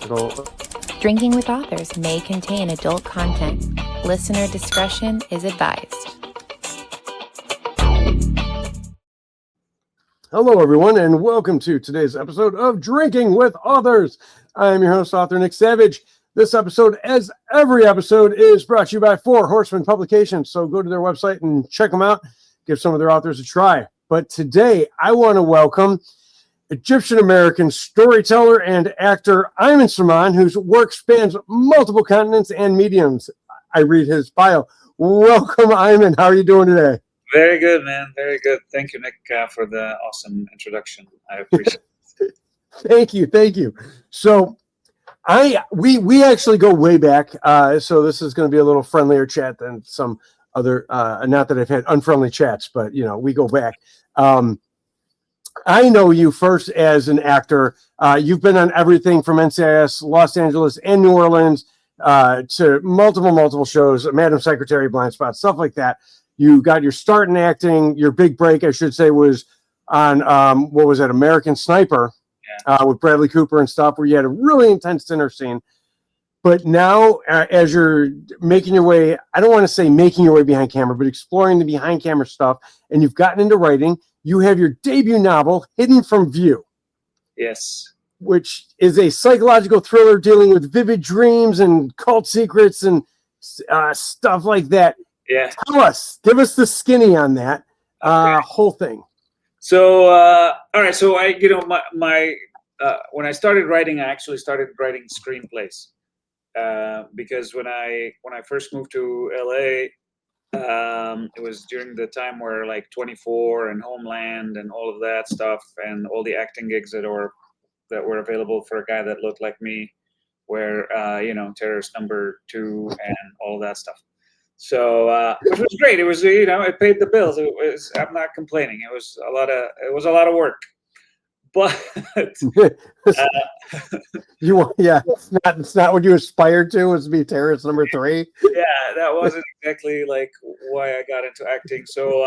psychological. Drinking with authors may contain adult content. Listener discretion is advised. Hello, everyone, and welcome to today's episode of Drinking with Authors. I am your host, author Nick Savage. This episode, as every episode, is brought to you by Four Horsemen Publications. So go to their website and check them out. Give some of their authors a try. But today, I want to welcome Egyptian-American storyteller and actor Ayman Samman, whose work spans multiple continents and mediums. I read his bio. Welcome, Ayman. How are you doing today? Very good, man. Very good. Thank you, Nick, for the awesome introduction. I appreciate it. Thank you. So we actually go way back. So this is going to be a little friendlier chat than some other, not that I've had unfriendly chats, but we go back. I know you first as an actor. You've been on everything from NCIS, Los Angeles, and New Orleans to multiple shows, Madam Secretary, Blindspot, stuff like that. You got your start in acting. Your big break, I should say, was on, what was it, American Sniper, with Bradley Cooper and stuff, where you had a really intense dinner scene. But now, as you're making your way, I don't want to say making your way behind camera, but exploring the behind camera stuff, and you've gotten into writing, you have your debut novel, Hidden from View. Yes. Which is a psychological thriller dealing with vivid dreams and cult secrets and stuff like that. Yeah. Give us the skinny on that whole thing. So, all right. So when I started writing, I actually started writing screenplays because when I first moved to LA, it was during the time where like 24 and Homeland and all of that stuff and all the acting gigs that were available for a guy that looked like me, where Terrorist Number 2 and all of that stuff. So which was great. It was it paid the bills. I'm not complaining. It was a lot of work. But it's not what you aspired to, was to be Terrorist Number 3. Yeah, that wasn't exactly like why I got into acting. So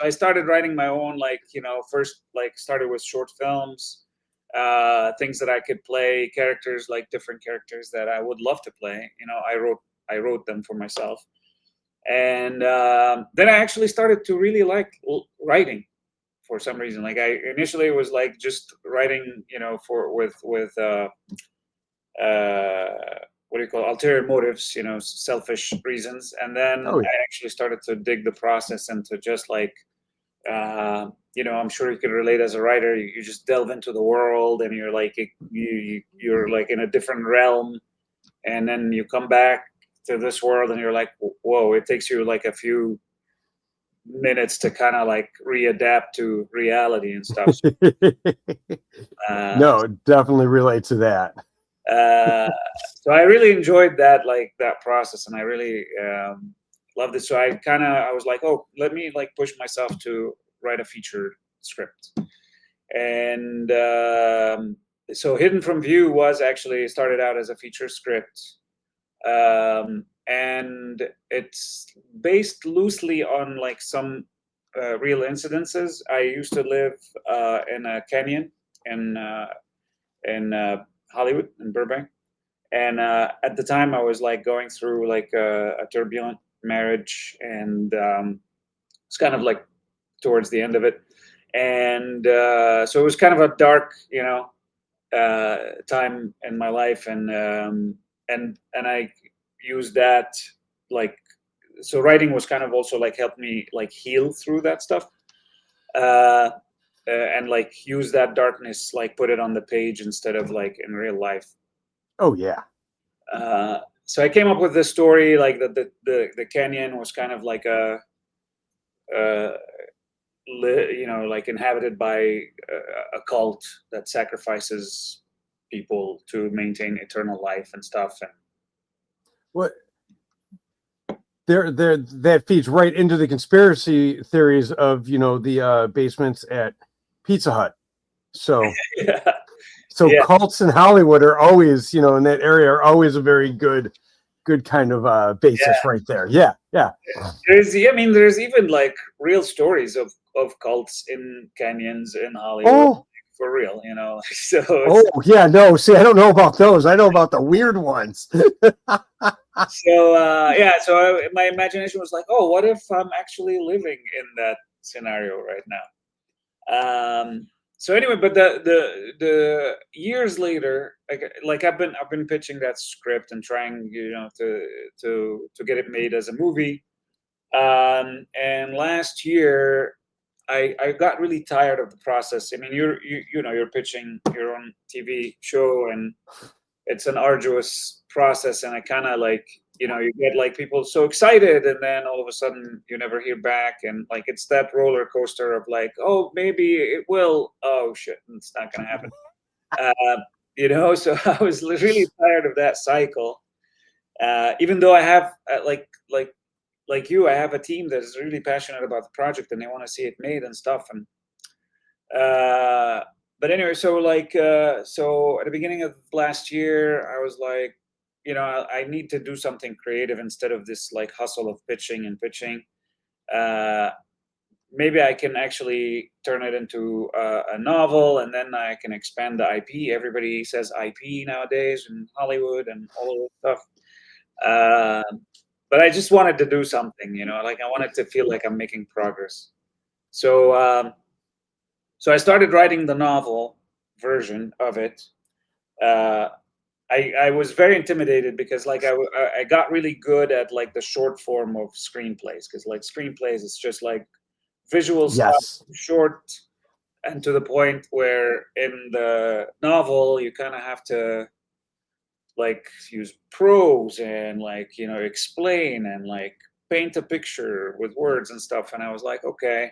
I started writing my own, first started with short films, things that I could play, characters, like different characters that I would love to play. I wrote them for myself, and then I actually started to really like writing. For some reason, like I initially was like just writing, with what do you call ulterior motives, selfish reasons, and then I actually started to dig the process and to just I'm sure you can relate as a writer. You just delve into the world, and you're like you're like in a different realm, and then you come back to this world, and you're like, whoa! It takes you like a few minutes to kind of like readapt to reality and stuff. No, definitely relate to that. So I really enjoyed that process, and I really loved it. So I was like, oh, let me push myself to write a feature script. And so Hidden from View was actually started out as a feature script. And it's based loosely on some real incidences. I used to live in a canyon in Hollywood, in Burbank, and at the time I was going through a turbulent marriage, and it's kind of towards the end of it, and so it was kind of a dark time in my life, and I used that so writing was kind of also helped me heal through that stuff, and use that darkness, put it on the page instead of in real life. Oh yeah. So I came up with this story the canyon was kind of inhabited by a cult that sacrifices people to maintain eternal life and stuff. And what that feeds right into the conspiracy theories of the basements at Pizza Hut. So cults in Hollywood are always in that area are always a very good kind of basis right there. Yeah. There's even real stories of cults in canyons in Hollywood. for real, you know. So Oh yeah, no. See, I don't know about those. I know about the weird ones. My imagination was like, oh, what if I'm actually living in that scenario right now? So anyway, but the years later, like I've been pitching that script and trying, you know, to get it made as a movie. And last year, I got really tired of the process. I mean, you know, you're pitching your own TV show, and it's an arduous process, and I kind of like, you know, you get like people so excited, and then all of a sudden you never hear back, and like it's that roller coaster of like, oh, maybe it will, oh shit, it's not gonna happen. You know, so I was really tired of that cycle. Even though I have like you, I have a team that is really passionate about the project and they want to see it made and stuff. And but anyway, so at the beginning of last year, I was like, you know, I need to do something creative instead of this like hustle of pitching and pitching. Maybe I can actually turn it into a novel, and then I can expand the IP. Everybody says IP nowadays in Hollywood and all of that stuff. But I just wanted to do something, you know, like I wanted to feel like I'm making progress. So so I started writing the novel version of it. I was very intimidated because like I got really good at like the short form of screenplays, because like screenplays is just like visual stuff, Yes. short and to the point, where in the novel you kind of have to like use prose and like, you know, explain and like paint a picture with words and stuff. And I was like, okay,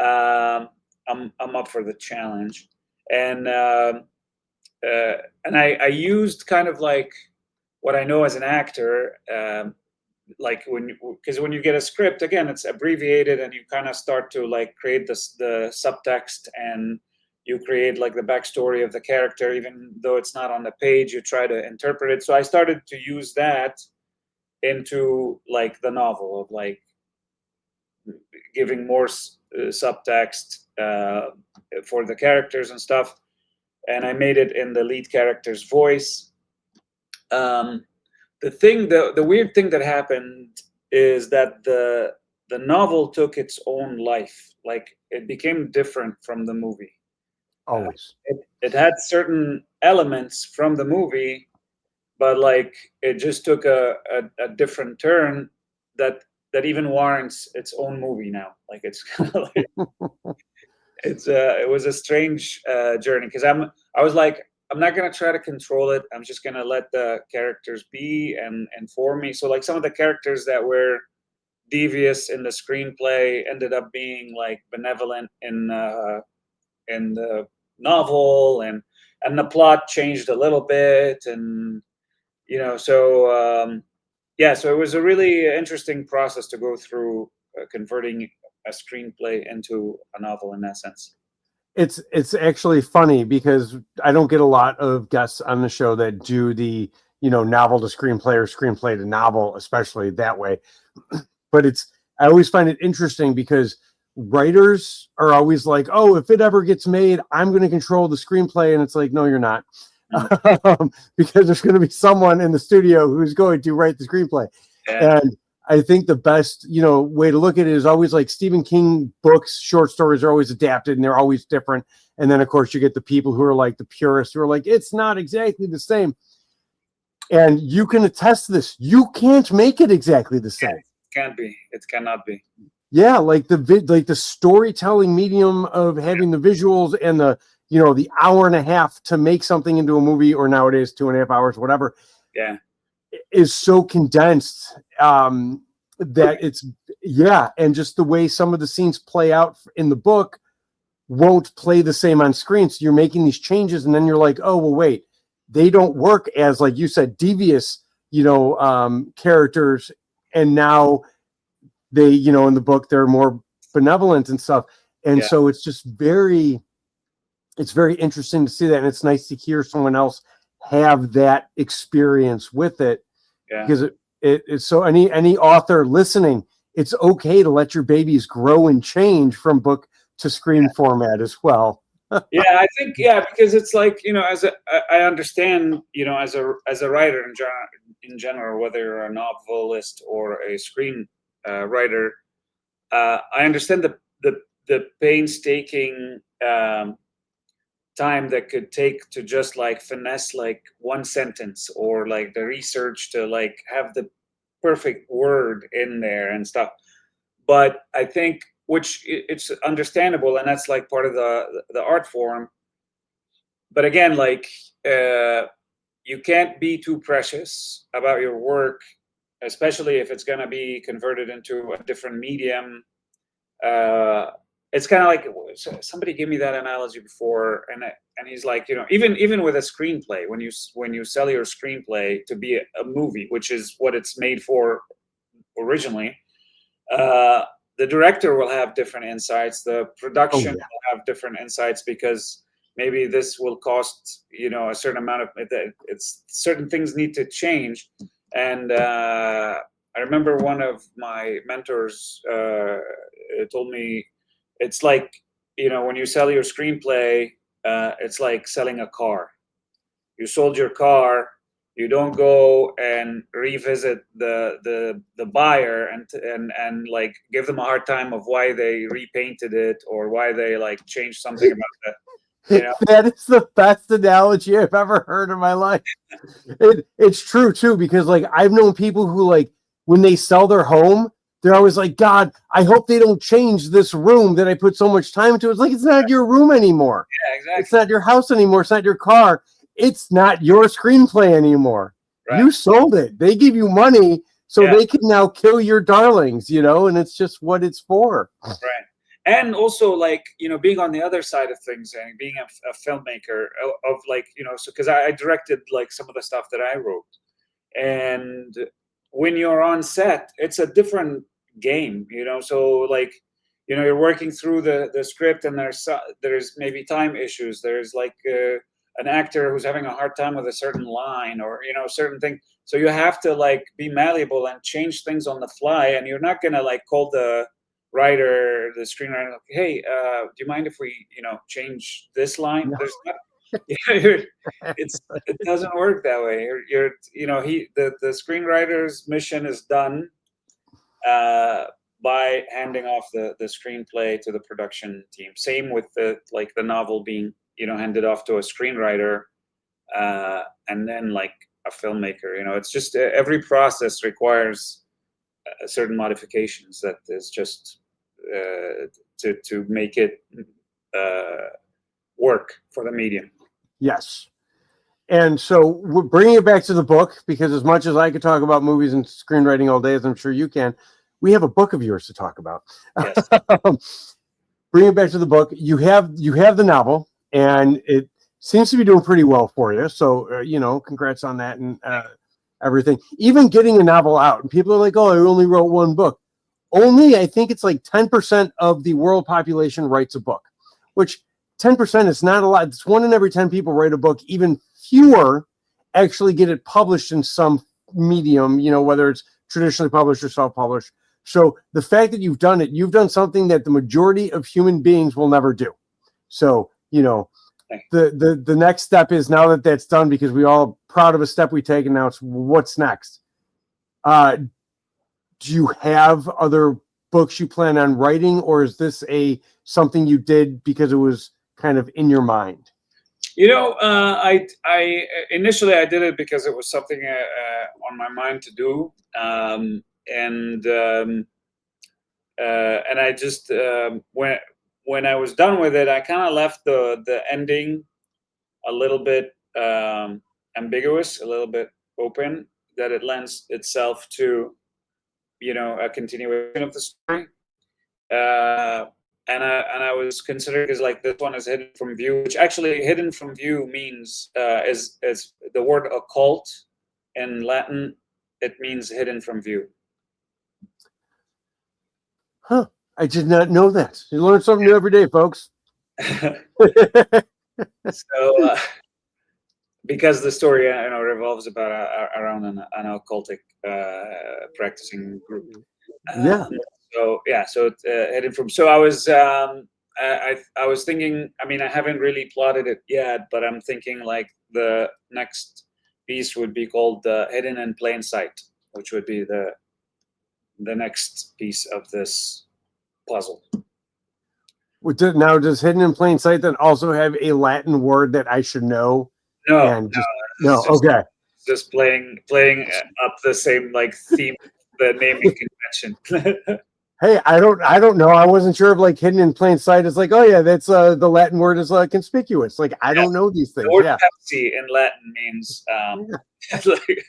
I'm up for the challenge. And I used kind of like what I know as an actor, like because when you get a script, again, it's abbreviated, and you kind of start to like create the subtext, and you create like the backstory of the character, even though it's not on the page. You try to interpret it. So I started to use that into like the novel, of like giving more subtext for the characters and stuff. And I made it in the lead character's voice. The weird thing that happened is that the novel took its own life. Like it became different from the movie. Always. It had certain elements from the movie, but like it just took a different turn that even warrants its own movie now. Like it's kind of like it was a strange journey, because I was like, I'm not gonna try to control it. I'm just gonna let the characters be and for me. So like some of the characters that were devious in the screenplay ended up being like benevolent in the novel, and the plot changed a little bit, and you know, so yeah, so it was a really interesting process to go through, converting a screenplay into a novel in that sense. It's actually funny because I don't get a lot of guests on the show that do the, you know, novel to screenplay or screenplay to novel, especially that way. But I always find it interesting because writers are always like, oh, if it ever gets made, I'm going to control the screenplay. And it's like, no, you're not. Because there's going to be someone in the studio who's going to write the screenplay. Yeah. And I think the best, you know, way to look at it is always like Stephen King books, short stories are always adapted and they're always different. And then of course you get the people who are like the purists who are like, it's not exactly the same. And you can attest to this. You can't make it exactly the same. It can't be. It cannot be. Yeah, like the storytelling medium of having the visuals and the, you know, the hour and a half to make something into a movie, or nowadays 2.5 hours, whatever. Yeah. Is so condensed that it's, yeah. And just the way some of the scenes play out in the book won't play the same on screen. So you're making these changes and then you're like, oh, well, wait, they don't work as, like you said, devious, you know, characters. And now they, you know, in the book, they're more benevolent and stuff. And Yeah. so it's just it's very interesting to see that. And it's nice to hear someone else have that experience with it. Yeah. Because it's so any author listening, it's okay to let your babies grow and change from book to screen format as well. Yeah, I think, yeah, because it's like, I understand, as a writer in general, whether you're a novelist or a screen writer, I understand the painstaking time that could take to just like finesse like one sentence, or like the research to like have the perfect word in there and stuff. But I think, which it's understandable, and that's like part of the art form. But again, like, you can't be too precious about your work, especially if it's going to be converted into a different medium. It's kind of like, somebody gave me that analogy before, and he's like, even with a screenplay, when you sell your screenplay to be a movie, which is what it's made for originally, the director will have different insights, the production will have different insights, because maybe this will cost a certain amount of it's certain things need to change. And I remember one of my mentors told me, it's like, when you sell your screenplay, it's like selling a car. You sold your car, you don't go and revisit the buyer and like give them a hard time of why they repainted it, or why they like changed something about that. That is the best analogy I've ever heard in my life. It's true too, because like I've known people who, like, when they sell their home, they're always like, God, I hope they don't change this room that I put so much time into. It's like, it's not your room anymore. Yeah, exactly. It's not your house anymore. It's not your car. It's not your screenplay anymore. Right. You sold it. They give you money so they can now kill your darlings, and it's just what it's for. Right. And also, like, being on the other side of things and being a filmmaker of like, so because I directed like some of the stuff that I wrote. And when you're on set, it's a different game, so like, you're working through the script, and there's maybe time issues. There's like an actor who's having a hard time with a certain line, or certain thing. So you have to like be malleable and change things on the fly, and you're not gonna like call the writer, the screenwriter, like, hey, do you mind if we change this line? No. There's not it doesn't work that way. The screenwriter's mission is done by handing off the screenplay to the production team. Same with the novel being handed off to a screenwriter, and then like a filmmaker. It's just every process requires certain modifications that is just to make it work for the medium. Yes. And so we're bringing it back to the book, because as much as I could talk about movies and screenwriting all day, as I'm sure you can, we have a book of yours to talk about. Yes. Bring it back to the book. You have the novel, and it seems to be doing pretty well for you. So, congrats on that and everything. Even getting a novel out, and people are like, oh, I only wrote one book. Only, I think it's like 10% of the world population writes a book, which 10% is not a lot. It's 1 in every 10 people write a book. Even fewer actually get it published in some medium, whether it's traditionally published or self-published. So the fact that you've done it, you've done something that the majority of human beings will never do. So, the next step is, now that that's done, because we all proud of a step we take, and now it's what's next. Do you have other books you plan on writing, or is this something you did because it was kind of in your mind? I initially I did it because it was something on my mind to do, and I just when I was done with it, I kind of left the ending a little bit ambiguous, a little bit open, that it lends itself to a continuation of the story. And I was considering, because like this one is hidden from view, which actually hidden from view means is the word occult in Latin. It means hidden from view. Huh. I did not know that. You learn something new every day, folks. So because the story revolves around an occultic practicing group. Yeah. So it's hidden from. So I was I was thinking. I mean, I haven't really plotted it yet, but I'm thinking like the next piece would be called "Hidden in Plain Sight," which would be the next piece of this puzzle. Now, does Hidden in Plain Sight then also have a Latin word that I should know? No, And just, no, no, okay. Just playing up the same like theme, the naming convention. Hey, I don't know. I wasn't sure if like Hidden in Plain Sight is like, oh yeah, that's the Latin word is conspicuous. Like I don't know these things. The word Yeah. Pepsi in Latin means like,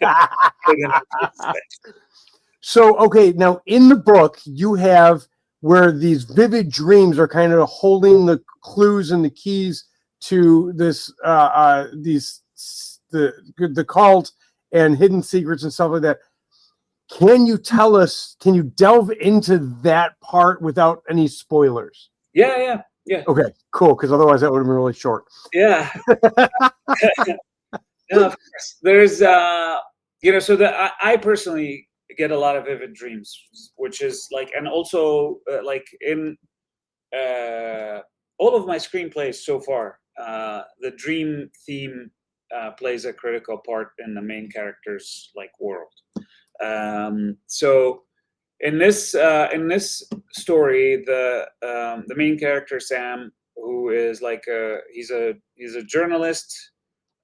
So okay, now in the book you have where these vivid dreams are kind of holding the clues and the keys to this the cult and hidden secrets and stuff like that. Can you tell us, can you delve into that part without any spoilers? yeah. Okay, cool, because otherwise that would have been really short. Yeah. No, of course. There's so I personally get a lot of vivid dreams, which is like, and also like in all of my screenplays so far, the dream theme plays a critical part in the main character's like world. So in this story, the main character Sam, who is like he's a journalist,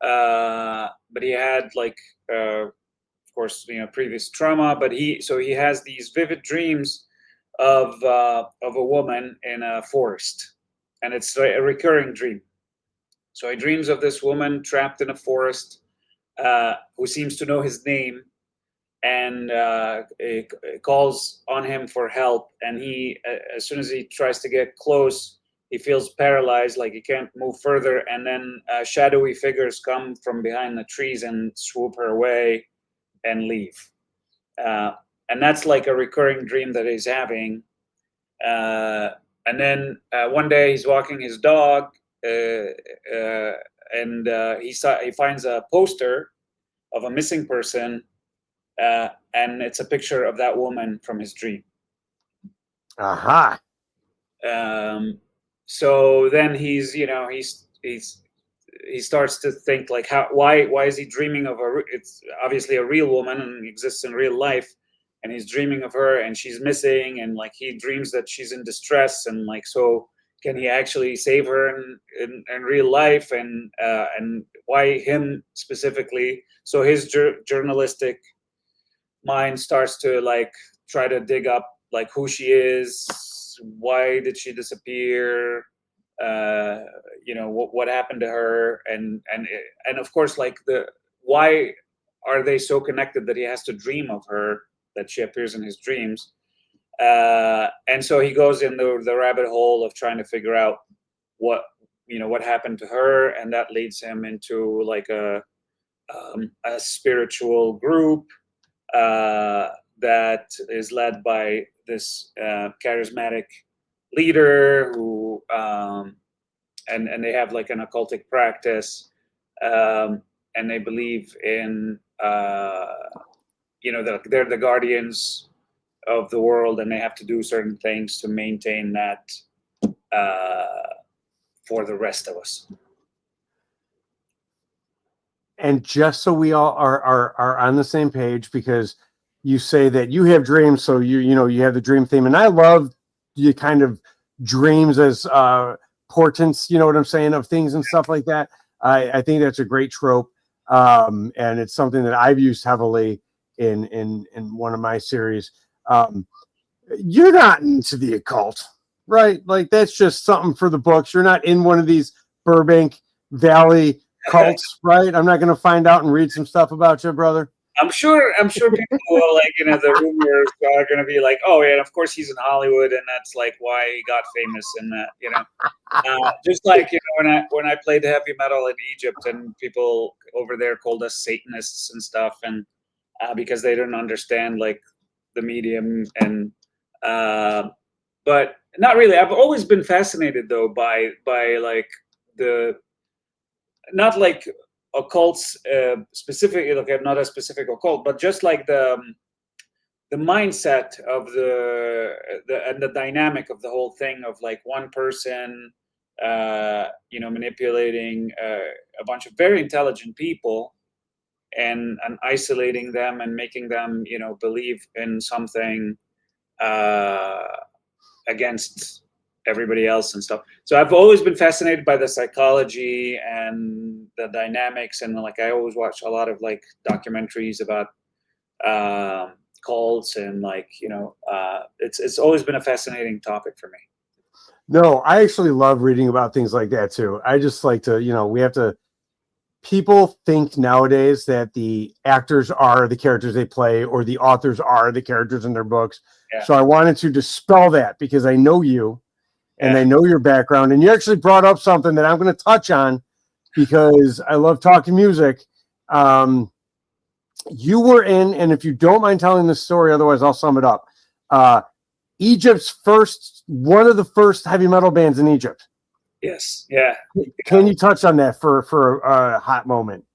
but he had like of course previous trauma, but he has these vivid dreams of a woman in a forest, and it's a recurring dream. So he dreams of this woman trapped in a forest, who seems to know his name, and calls on him for help. And he, as soon as he tries to get close, he feels paralyzed, like he can't move further. And then shadowy figures come from behind the trees and swoop her away and leave. And that's like a recurring dream that he's having. And then one day he's walking his dog, and he finds a poster of a missing person, and it's a picture of that woman from his dream. Aha. So then he starts to think like, why is he dreaming of it's obviously a real woman and exists in real life, and he's dreaming of her and she's missing, and like he dreams that she's in distress, and like, so can he actually save her in real life, and why him specifically? So his journalistic mind starts to like try to dig up like who she is, why did she disappear, what happened to her, and of course like why are they so connected that he has to dream of her, that she appears in his dreams. And so he goes in the rabbit hole of trying to figure out what happened to her, and that leads him into like a spiritual group that is led by this charismatic leader who and they have like an occultic practice, and they believe in they're the guardians of the world, and they have to do certain things to maintain that for the rest of us. And just so we all are on the same page, because you say that you have dreams, so you have the dream theme, and I love you kind of dreams as portents, you know what I'm saying, of things and stuff like that. I think that's a great trope, and it's something that I've used heavily in one of my series. You're not into the occult, right? Like that's just something for the books. You're not in one of these Burbank Valley cults, right? I'm not going to find out and read some stuff about you, brother. I'm sure people will, like, the rumors are going to be like, oh yeah, and of course he's in Hollywood, and that's like why he got famous, and that, just like when I played heavy metal in Egypt, and people over there called us Satanists and stuff, and because they didn't understand like the medium, and but not really. I've always been fascinated though by like not like occults specifically, like not a specific occult, but just like the the mindset of the and the dynamic of the whole thing of like one person, manipulating a bunch of very intelligent people and isolating them and making them, believe in something against everybody else and stuff. So I've always been fascinated by the psychology and the dynamics, and like I always watch a lot of like documentaries about cults, and like it's always been a fascinating topic for me. No, I actually love reading about things like that too. I just like to, we have to. People think nowadays that the actors are the characters they play, or the authors are the characters in their books. Yeah. So I wanted to dispel that, because I know you and Yeah. I know your background, and you actually brought up something that I'm going to touch on because I love talking music. You were in, and if you don't mind telling the story, otherwise I'll sum it up. Egypt's one of the first heavy metal bands in Egypt. Yes. Yeah. Can you touch on that for a hot moment?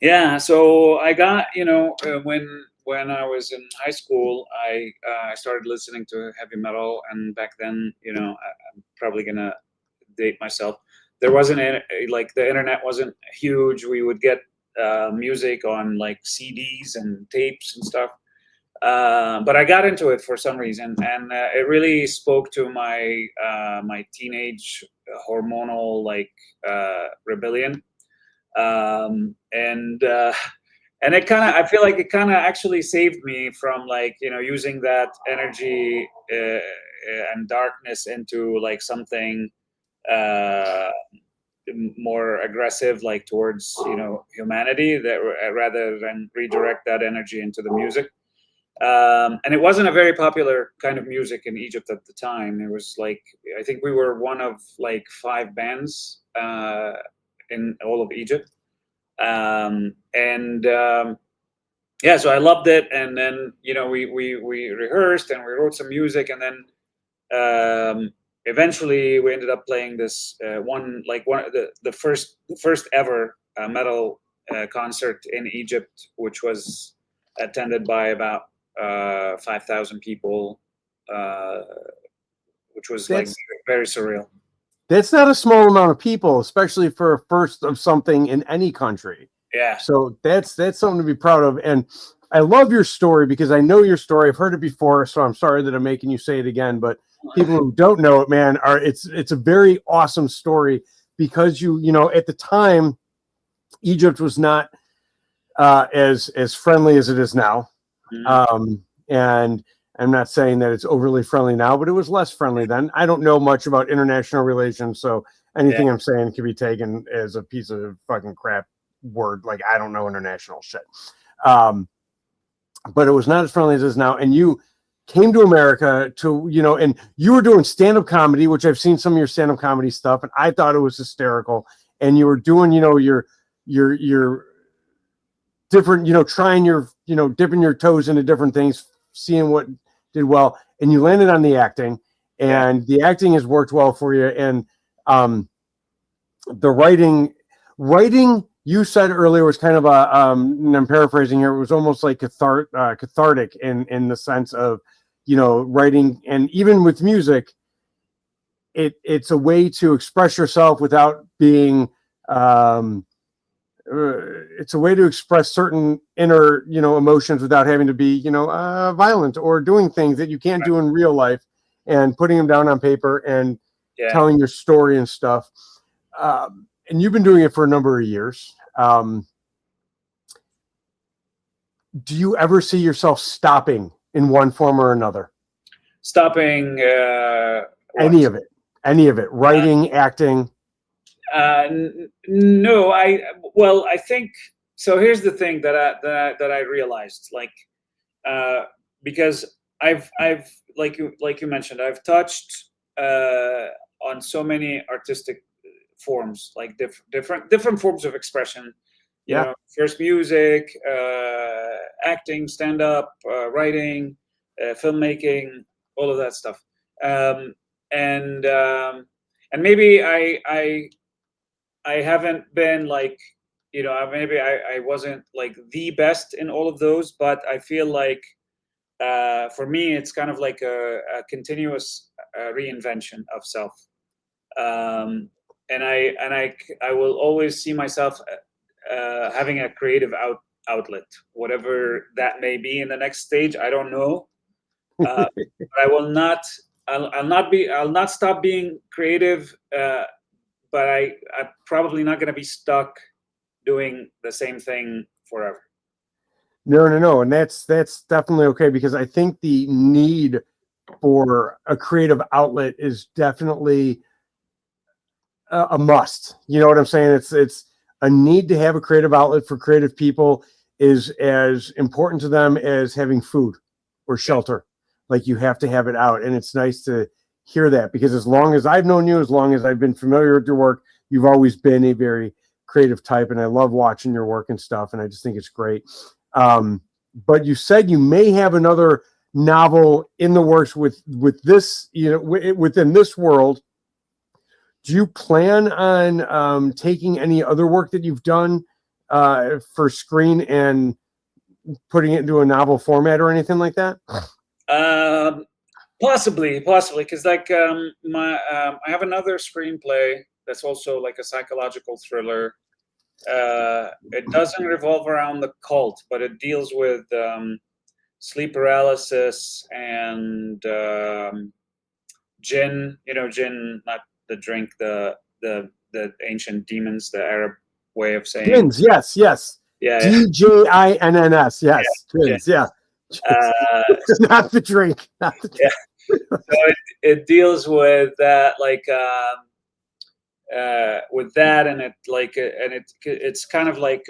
Yeah. So I got, when I was in high school, I started listening to heavy metal, and back then, I'm probably gonna date myself. There wasn't like the internet wasn't huge. We would get music on like CDs and tapes and stuff. But I got into it for some reason, and it really spoke to my my teenage hormonal like rebellion, and it kind of, I feel like it kind of actually saved me from like using that energy and darkness into like something more aggressive, like towards humanity, that rather than redirect that energy into the music. And it wasn't a very popular kind of music in Egypt at the time. It was like, I think we were one of like 5 bands in all of Egypt. Yeah, so I loved it. And then, we rehearsed and we wrote some music. And then eventually we ended up playing this one of the first ever metal concert in Egypt, which was attended by about 5,000 people, which was like very surreal. That's not a small amount of people, especially for a first of something in any country. Yeah. So that's something to be proud of. And I love your story because I know your story. I've heard it before, so I'm sorry that I'm making you say it again. But people who don't know it, man, it's a very awesome story, because you at the time, Egypt was not as friendly as it is now. Mm-hmm. And I'm not saying that it's overly friendly now, but it was less friendly then. I don't know much about international relations, so anything I'm saying can be taken as a piece of fucking crap word. Like, I don't know international shit. But it was not as friendly as it is now. And you came to America to, and you were doing stand-up comedy, which I've seen some of your stand-up comedy stuff, and I thought it was hysterical. And you were doing, your different, trying your, dipping your toes into different things, seeing what did well, and you landed on the acting, and the acting has worked well for you. And the writing, you said earlier, was kind of a, and I'm paraphrasing here, it was almost like cathartic in the sense of, writing, and even with music, it's a way to express yourself without being, it's a way to express certain inner, emotions without having to be, violent or doing things that you can't do in real life, and putting them down on paper and telling your story and stuff. And you've been doing it for a number of years. Do you ever see yourself stopping in one form or another? Stopping any of it, writing, acting? No, I think so. Here's the thing that I realized, like, because I've like you mentioned, I've touched on so many artistic forms, like different forms of expression. First music, acting, stand up, writing, filmmaking, all of that stuff. And maybe I haven't been like, maybe I wasn't like the best in all of those, but I feel like for me, it's kind of like a continuous reinvention of self. And I will always see myself having a creative outlet, whatever that may be in the next stage. I don't know. But I will not. I'll not stop being creative. But I'm probably not going to be stuck doing the same thing forever. No, and that's definitely okay, because I think the need for a creative outlet is definitely a must. You know what I'm saying? It's a need to have a creative outlet for creative people is as important to them as having food or shelter. Like, you have to have it out, and it's nice to hear that, because as long as I've known you, as long as I've been familiar with your work, you've always been a very creative type, and I love watching your work and stuff, and I just think it's great. But you said you may have another novel in the works with this, within this world. Do you plan on taking any other work that you've done for screen and putting it into a novel format or anything like that? Possibly, because like I have another screenplay that's also like a psychological thriller. It doesn't revolve around the cult, but it deals with sleep paralysis and jinn. Jinn, not the drink, the ancient demons, the Arab way of saying Jinns, yes. Yeah, DJINNS, yes. Jinns, yeah. Not the drink. Not the drink. Yeah. So it deals with that, like with that, and it's kind of like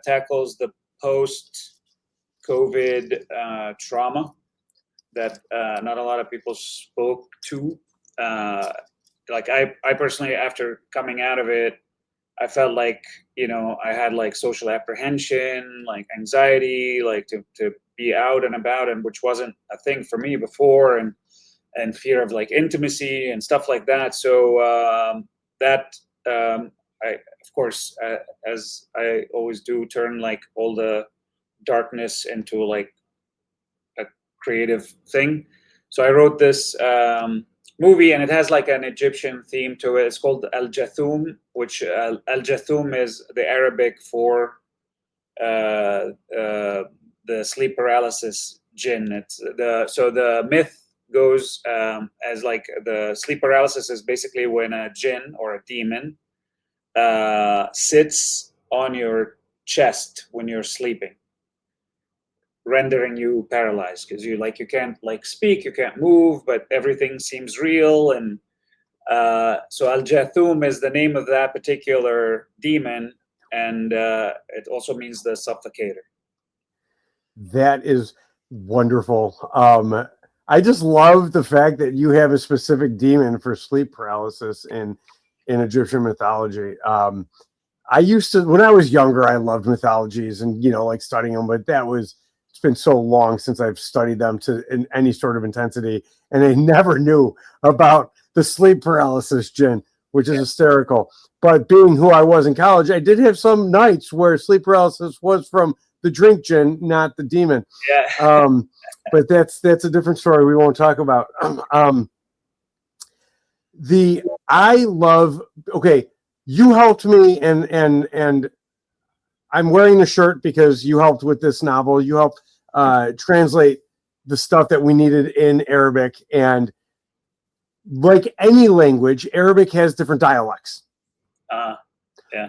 tackles the post-COVID trauma that not a lot of people spoke to. Like I personally, after coming out of it, I felt like, I had like social apprehension, like anxiety, like to be out and about, and which wasn't a thing for me before, and fear of like intimacy and stuff like that. So I, of course, as I always do, turn like all the darkness into like a creative thing. So I wrote this movie, and it has like an Egyptian theme to it. It's called Al Jathum, which Al Jathum is the Arabic for the sleep paralysis jinn. So the myth goes as like the sleep paralysis is basically when a jinn or a demon sits on your chest when you're sleeping, rendering you paralyzed, because you can't like speak, you can't move, but everything seems real. And so Al Jathum is the name of that particular demon, and it also means the suffocator. That is wonderful. I just love the fact that you have a specific demon for sleep paralysis in Egyptian mythology. I used to, when I was younger, I loved mythologies and, like studying them, but it's been so long since I've studied them in any sort of intensity, and I never knew about the sleep paralysis jinn, which is hysterical. But being who I was in college, I did have some nights where sleep paralysis was from the drink jinn, not the demon. Yeah. But that's a different story we won't talk about. Okay, you helped me, and I'm wearing the shirt because you helped with this novel. You helped translate the stuff that we needed in Arabic, and like any language, Arabic has different dialects. Yeah.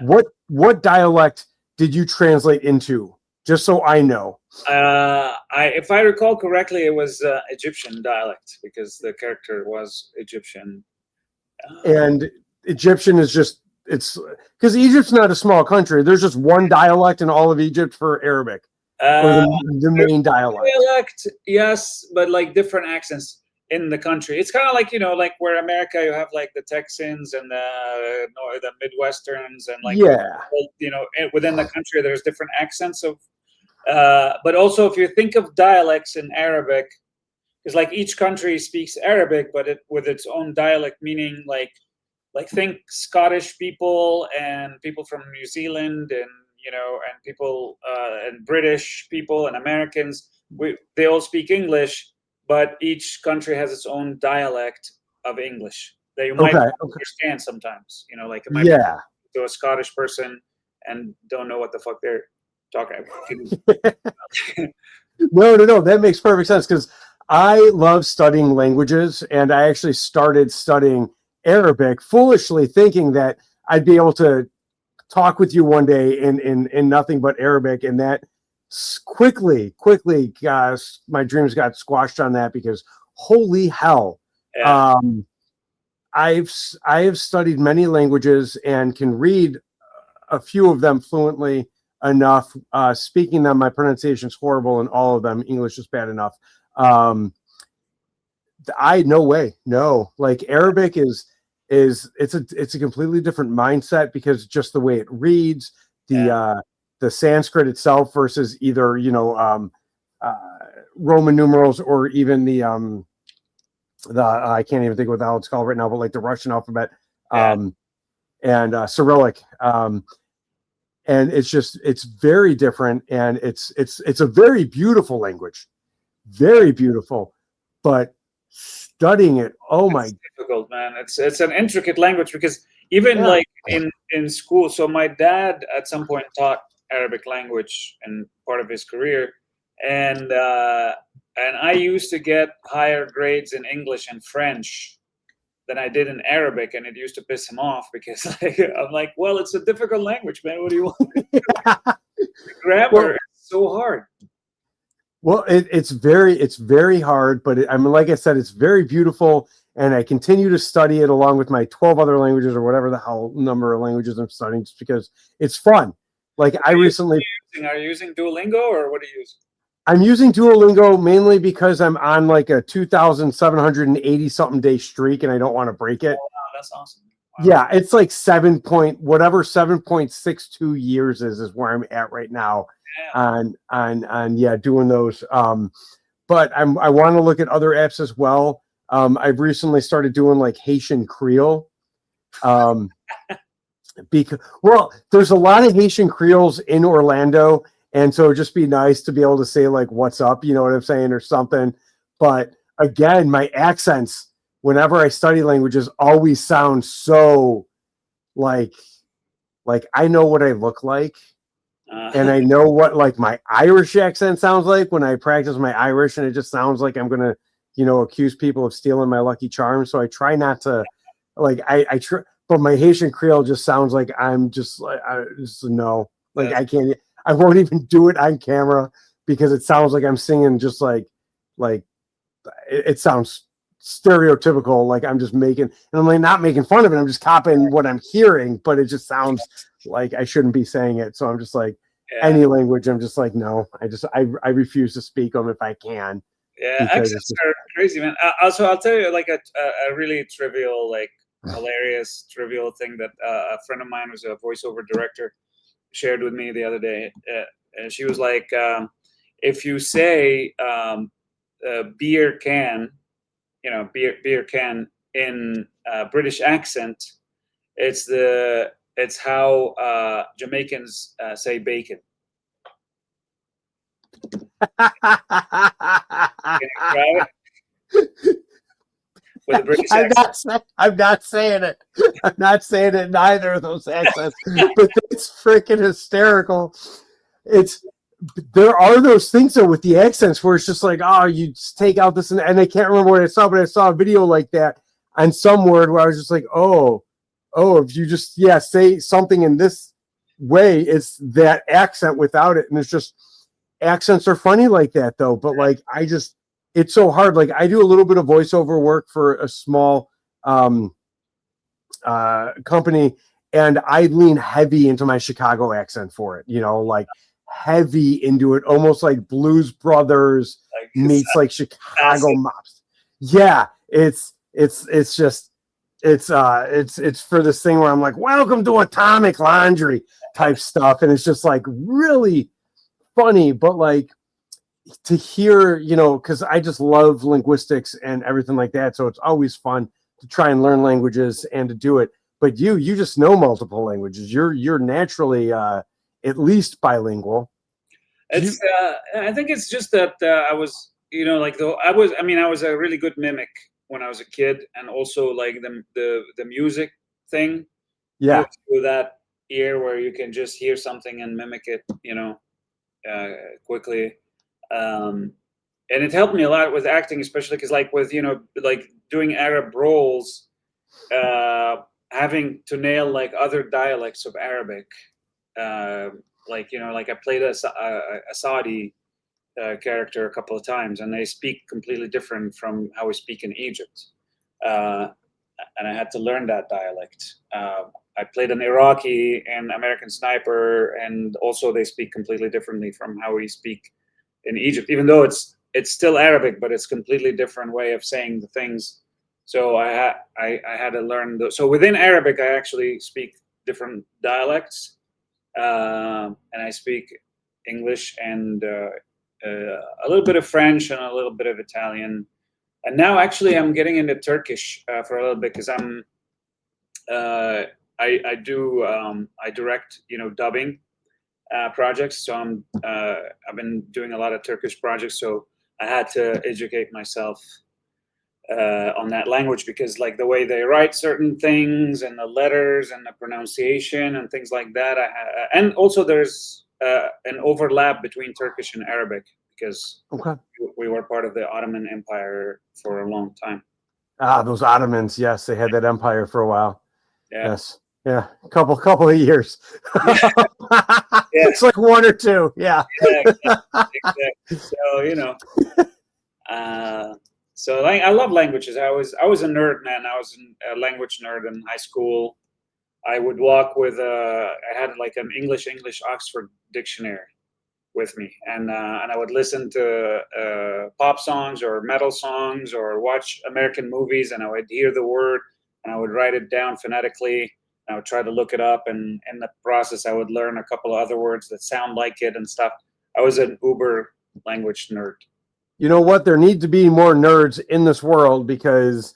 What dialect did you translate into? Just so I know. If I recall correctly, it was Egyptian dialect, because the character was Egyptian. And Egyptian is just, it's because Egypt's not a small country. There's just one dialect in all of Egypt for Arabic. Or the main dialect. Yes, but like different accents in the country. It's kind of like, like where America, you have like the Texans and the Midwesterns, and like, within the country, there's different accents of, but also if you think of dialects in Arabic, because like each country speaks Arabic, but with its own dialect, meaning like think Scottish people and people from New Zealand, and and people and British people and Americans, they all speak English, but each country has its own dialect of English that you might not understand sometimes. You know, like it might be to a Scottish person and don't know what the fuck they're talking about. No. That makes perfect sense, because I love studying languages, and I actually started studying Arabic foolishly, thinking that I'd be able to talk with you one day in nothing but Arabic, and that quickly, guys, my dreams got squashed on that, because holy hell, I have studied many languages and can read a few of them fluently enough. Speaking them, my pronunciation is horrible in all of them. English is bad enough. No way. Like Arabic it's a completely different mindset, because just the way it reads, the Sanskrit itself versus either, Roman numerals, or even the I can't even think what the hell it's called right now, but like the Russian alphabet, and Cyrillic. And it's very different, and it's a very beautiful language, very beautiful, but studying it, it's difficult, man. It's an intricate language, because even like in school. So my dad at some point taught Arabic language in part of his career, and I used to get higher grades in English and French than I did in Arabic, and it used to piss him off, because I'm like, well, it's a difficult language, man. What do you want? The grammar is so hard. Well, it's very hard, but I mean, like I said, it's very beautiful, and I continue to study it along with my 12 other languages, or whatever the hell number of languages I'm studying, just because it's fun. Like I recently, are you using Duolingo, or what are you using? I'm using Duolingo mainly because I'm on like a 2,780 something day streak, and I don't want to break it. Oh, wow, that's awesome. Wow. Yeah, it's like 7.62 years is where I'm at right now on doing those. But I want to look at other apps as well. I've recently started doing like Haitian Creole. Because there's a lot of Haitian Creoles in Orlando. And so it'd just be nice to be able to say like, what's up, you know what I'm saying, or something. But again, my accents, whenever I study languages, always sound so like I know what I look like. And I know what like my Irish accent sounds like when I practice my Irish, and it just sounds like I'm going to, accuse people of stealing my Lucky Charms. So I try not to I try, but my Haitian Creole just sounds like I'm just like, I can't. I won't even do it on camera, because it sounds like I'm singing just like it sounds stereotypical, like I'm just making, and I'm like not making fun of it. I'm just copying what I'm hearing, but it just sounds like I shouldn't be saying it. So I'm just like any language, I'm just like, no, I refuse to speak them if I can. Yeah, accents are crazy, man. Also, I'll tell you like a really trivial, like hilarious, trivial thing that a friend of mine, was a voiceover director, shared with me the other day. And she was like, if you say beer can, beer can in British accent, it's how Jamaicans say bacon. Can you try it? With a British accent. I'm not saying it. I'm not saying it in either of those accents, but it's freaking hysterical. There are those things though with the accents where it's just like, oh, you just take out this, and I can't remember what I saw, but I saw a video like that on some word where I was just like, oh, if you just say something in this way, it's that accent without it, and it's just accents are funny like that though. But like it's so hard. Like I do a little bit of voiceover work for a small company, and I lean heavy into my Chicago accent for it, like heavy into it, almost like Blues Brothers meets like Chicago mops. Yeah, it's for this thing where I'm like, welcome to Atomic Laundry type stuff, and it's just like really funny, but like to hear, because I just love linguistics and everything like that, so it's always fun to try and learn languages and to do it. But you just know multiple languages. You're naturally at least bilingual. It's I think it's just that I was, like I was a really good mimic when I was a kid, and also like the music thing Yeah. gives you that ear where you can just hear something and mimic it, quickly. And it helped me a lot with acting, especially because like with like doing Arab roles, having to nail like other dialects of Arabic. Like I played a Saudi character a couple of times, and they speak completely different from how we speak in Egypt. Uh, and I had to learn that dialect. I played an Iraqi and American Sniper, and also they speak completely differently from how we speak in Egypt, even though it's still Arabic, but it's completely different way of saying the things. So I had to learn. So within Arabic, I actually speak different dialects, and I speak English and a little bit of French and a little bit of Italian. And now actually I'm getting into Turkish for a little bit because I direct dubbing projects. So I've been doing a lot of Turkish projects. So I had to educate myself on that language, because like the way they write certain things and the letters and the pronunciation and things like that. And also there's an overlap between Turkish and Arabic, because we were part of the Ottoman Empire for a long time. Ah, those Ottomans. Yes, they had that empire for a while. Yeah. Yes. Yeah. Couple of years. Yeah. It's like one or two. Yeah. Yeah, exactly. So I love languages. I was a nerd, man. I was a language nerd in high school. I would walk with I had like an English Oxford dictionary with me, and I would listen to pop songs or metal songs or watch American movies, and I would hear the word and I would write it down phonetically. I would try to look it up, and in the process, I would learn a couple of other words that sound like it and stuff. I was an uber language nerd. You know what? There need to be more nerds in this world, because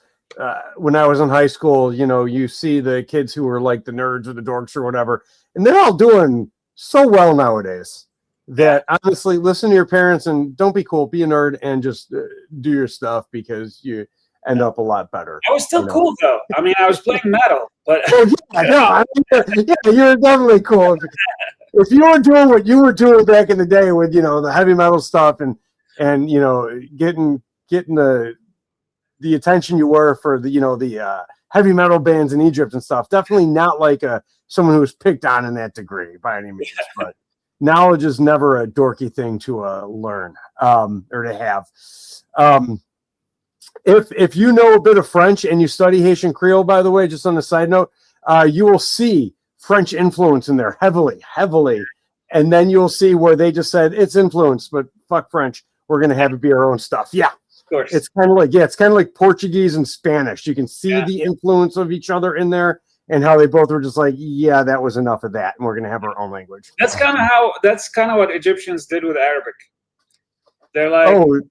when I was in high school, you see the kids who are like the nerds or the dorks or whatever, and they're all doing so well nowadays that honestly, listen to your parents and don't be cool, be a nerd and just do your stuff, because you end up a lot better. I was still cool though. I mean, I was playing metal, but you're definitely cool. If you were doing what you were doing back in the day with the heavy metal stuff and getting the attention you were for the heavy metal bands in Egypt and stuff, definitely not like someone who was picked on in that degree by any means. But knowledge is never a dorky thing to learn or to have. If you know a bit of French and you study Haitian Creole, by the way, just on a side note, you will see French influence in there heavily. And then you'll see where they just said it's influence, but fuck French. We're going to have it be our own stuff. Yeah. Of course. It's kind of like Portuguese and Spanish. You can see the influence of each other in there, and how they both were just like, yeah, that was enough of that, and we're going to have our own language. That's kind of what Egyptians did with Arabic. They're like,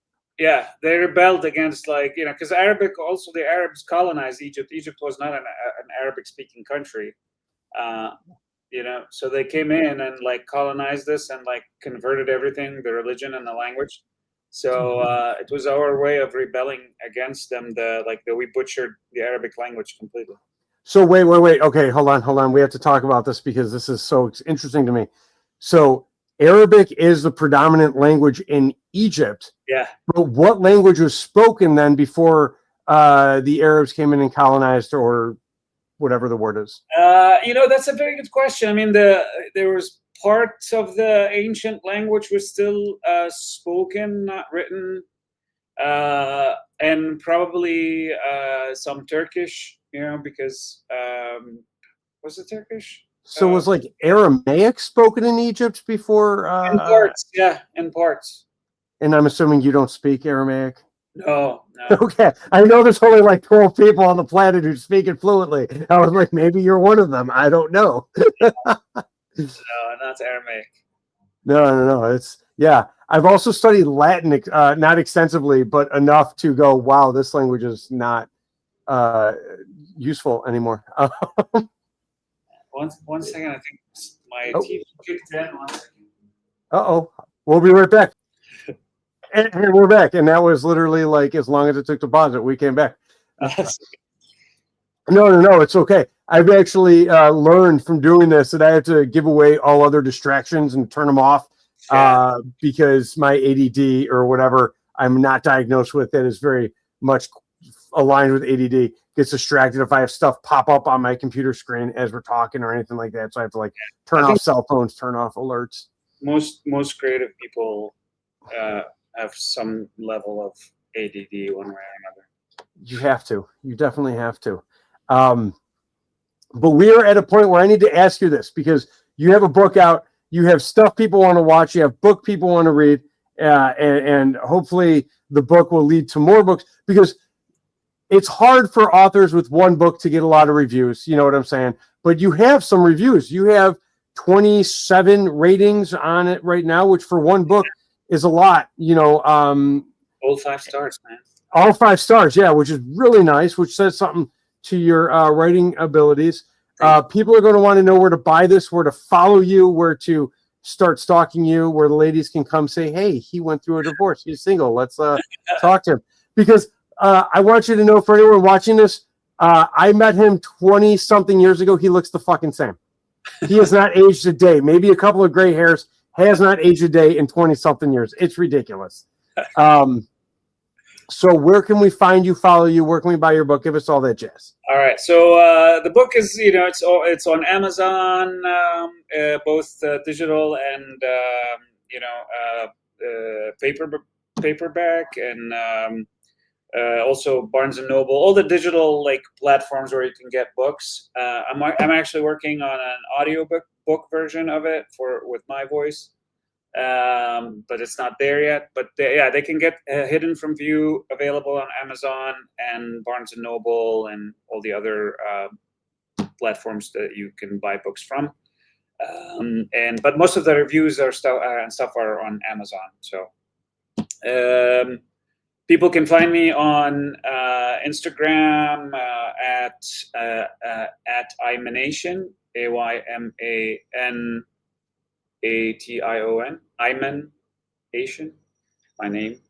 they rebelled against, like, because Arabic, also the Arabs colonized Egypt. Egypt was not an Arabic-speaking country, so they came in and like colonized this and like converted everything, the religion and the language. So it was our way of rebelling against them. We butchered the Arabic language completely. So wait. Okay, hold on. We have to talk about this because this is so interesting to me. So Arabic is the predominant language in Egypt. Yeah. But what language was spoken then before the Arabs came in and colonized, or whatever the word is? That's a very good question. I mean, there was parts of the ancient language was still spoken, not written, and probably some Turkish. Because was it Turkish? So was like Aramaic spoken in Egypt before? In parts, in parts. And I'm assuming you don't speak Aramaic? No. Okay. I know there's only like 12 people on the planet who speak it fluently. I was like, maybe you're one of them. I don't know. No, not Aramaic. No. It's, I've also studied Latin, not extensively, but enough to go, wow, this language is not useful anymore. One second, I think my TV kicked in. 1 second. Uh-oh. We'll be right back. And we're back. And that was literally like as long as it took to pause it, we came back. No, it's okay. I've actually learned from doing this that I have to give away all other distractions and turn them off because my ADD or whatever I'm not diagnosed with that is very much aligned with ADD gets distracted if I have stuff pop up on my computer screen as we're talking or anything like that. So I have to like turn off cell phones, turn off alerts. Most creative people have some level of ADD one way or another. You have to. You definitely have to. But we are at a point where I need to ask you this because you have a book out, you have stuff people want to watch, you have book people want to read, and hopefully the book will lead to more books because it's hard for authors with one book to get a lot of reviews. You know what I'm saying? But you have some reviews. You have 27 ratings on it right now, which for one book is a lot. You know, all 5 stars, man. All 5 stars, yeah, which is really nice, which says something to your writing abilities. People are going to want to know where to buy this, where to follow you, where to start stalking you, where the ladies can come say, hey, he went through a divorce. He's single. Let's talk to him. Because I want you to know, for anyone watching this, I met him 20-something years ago. He looks the fucking same. He has not aged a day. Maybe a couple of gray hairs. Has not aged a day in 20-something years. It's ridiculous. So where can we find you, follow you? Where can we buy your book? Give us all that jazz. All right. So the book is, it's on Amazon, both digital and paperback, and also Barnes and Noble, all the digital like platforms where you can get books. I'm actually working on an audiobook version of it with my voice. But it's not there yet. But they can get Hidden from View available on Amazon and Barnes and Noble and all the other platforms that you can buy books from. But most of the reviews and stuff are on Amazon. So people can find me on Instagram at Aymanation, AYMAN. ATION, Ayman Asian, my name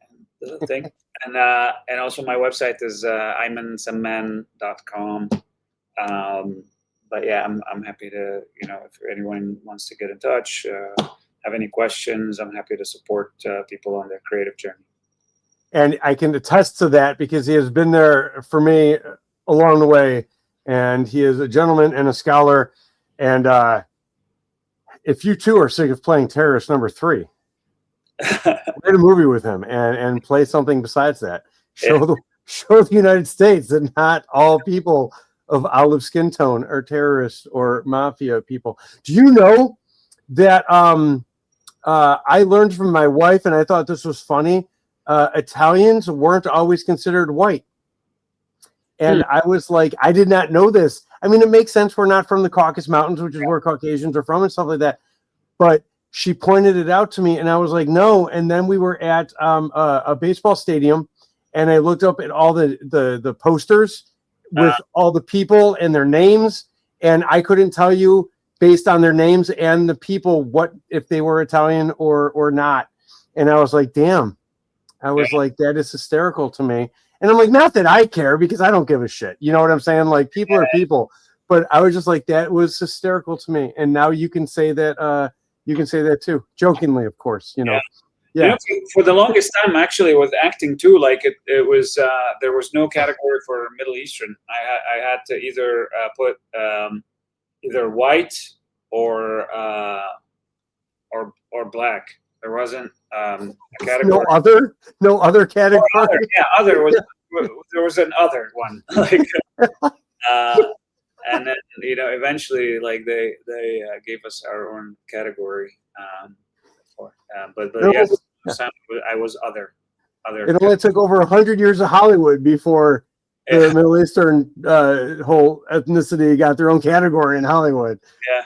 and the thing, and also my website is aymansamman.com. But yeah, I'm happy to, if anyone wants to get in touch, have any questions, I'm happy to support people on their creative journey. And I can attest to that because he has been there for me along the way, and he is a gentleman and a scholar, and if you too are sick of playing Terrorist Number 3, write a movie with him and play something besides that. Show the United States that not all people of olive skin tone are terrorists or mafia people. Do you know that I learned from my wife, and I thought this was funny, Italians weren't always considered white. And I was like, I did not know this. I mean, it makes sense. We're not from the Caucasus Mountains, which is where Caucasians are from and stuff like that. But she pointed it out to me, and I was like, no. And then we were at a baseball stadium, and I looked up at all the posters with all the people and their names, and I couldn't tell you based on their names and the people what if they were Italian or not. And I was like, damn. I was like, that is hysterical to me. And I'm like, not that I care because I don't give a shit. You know what I'm saying? Like, people are people. But I was just like, that was hysterical to me. And now you can say that. You can say that too, jokingly, of course. Yeah. For the longest time, actually, with acting too, like it was there was no category for Middle Eastern. I had to either put either white or black. There wasn't a category. No other category. Other was there was an other one. Like, and then eventually, like they gave us our own category. But yes, I was other. It only took over 100 years of Hollywood before the Middle Eastern whole ethnicity got their own category in Hollywood. Yeah,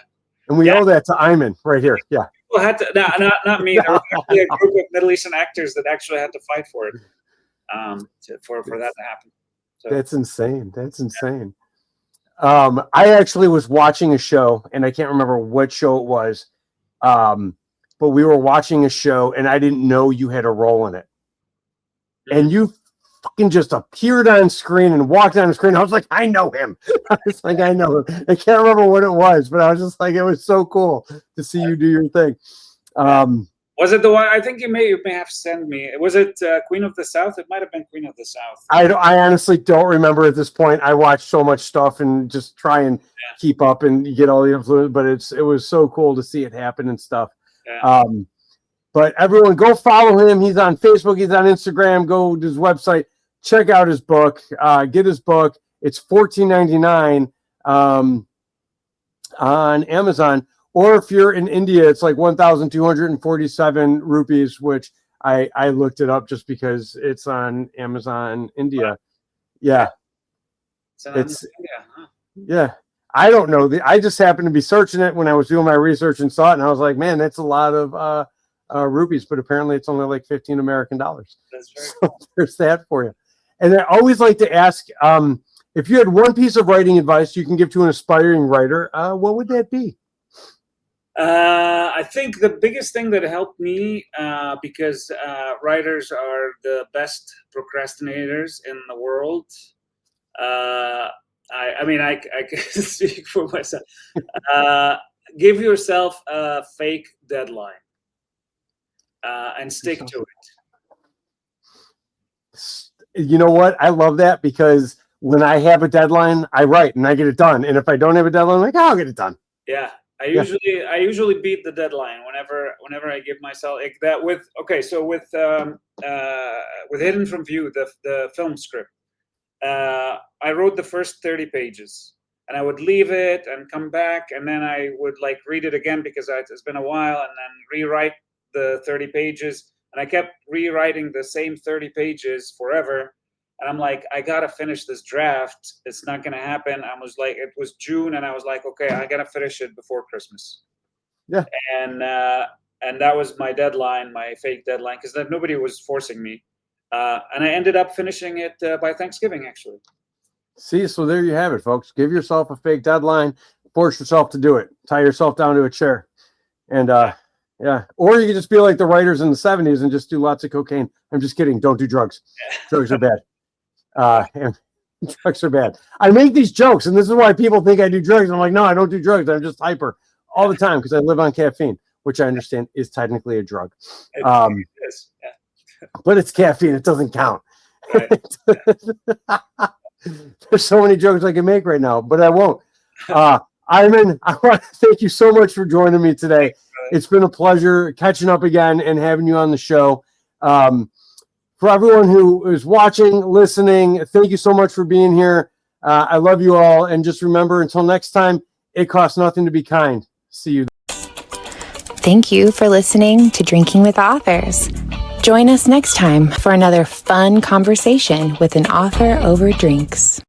and we owe that to Ayman right here. Yeah. Well, had to, not me. There was actually a group of Middle Eastern actors that actually had to fight for it, for that to happen. So. That's insane. That's insane. I actually was watching a show, and I can't remember what show it was, but but we were watching a show and I didn't know you had a role in it. And you fucking just appeared on screen and walked on the screen. I was like, I know him. I was like, I know him. I can't remember what it was, but I was just like, it was so cool to see you do your thing. Was it the one? I think you may have sent me. Was it Queen of the South? It might have been Queen of the South. I honestly don't remember at this point. I watch so much stuff and just try and keep up and get all the influence, but it was so cool to see it happen and stuff. Yeah. But everyone go follow him. He's on Facebook. He's on Instagram. Go to his website. Check out his book. Get his book. It's $14.99 on Amazon. Or if you're in India, it's like 1,247 rupees, which I looked it up just because it's on Amazon India. Yeah. Yeah. I don't know. I just happened to be searching it when I was doing my research and saw it, and I was like, man, that's a lot of rupees, but apparently it's only like 15 American dollars. That's very cool. There's that for you. And I always like to ask, if you had one piece of writing advice you can give to an aspiring writer, what would that be? I think the biggest thing that helped me, because writers are the best procrastinators in the world. I mean, I can speak for myself. Give yourself a fake deadline and stick to it. You know what? I love that because when I have a deadline, I write and I get it done. And if I don't have a deadline, I'm like, I'll get it done. Yeah. I usually beat the deadline whenever I give myself like that with Hidden from View, the film script. I wrote the first 30 pages and I would leave it and come back, and then I would like read it again because it's been a while, and then rewrite the 30 pages, and I kept rewriting the same 30 pages forever. And I'm like, I gotta finish this draft. It's not gonna happen. I was like, it was June, and I was like, okay, I gotta finish it before Christmas. Yeah. And that was my deadline, my fake deadline, because nobody was forcing me. And I ended up finishing it by Thanksgiving, actually. See, so there you have it, folks. Give yourself a fake deadline. Force yourself to do it. Tie yourself down to a chair, and yeah. Or you can just be like the writers in the 70s and just do lots of cocaine. I'm just kidding. Don't do drugs. Drugs are bad. And drugs are bad. I make these jokes, and this is why people think I do drugs. I'm like, no, I don't do drugs. I'm just hyper all the time because I live on caffeine, which I understand is technically a drug. It is. Yeah. But it's caffeine. It doesn't count. Right. There's so many jokes I can make right now, but I won't. Ayman, I want to thank you so much for joining me today. It's been a pleasure catching up again and having you on the show. For everyone who is watching, listening, thank you so much for being here. I love you all. And just remember, until next time, it costs nothing to be kind. See you. Thank you for listening to Drinking with Authors. Join us next time for another fun conversation with an author over drinks.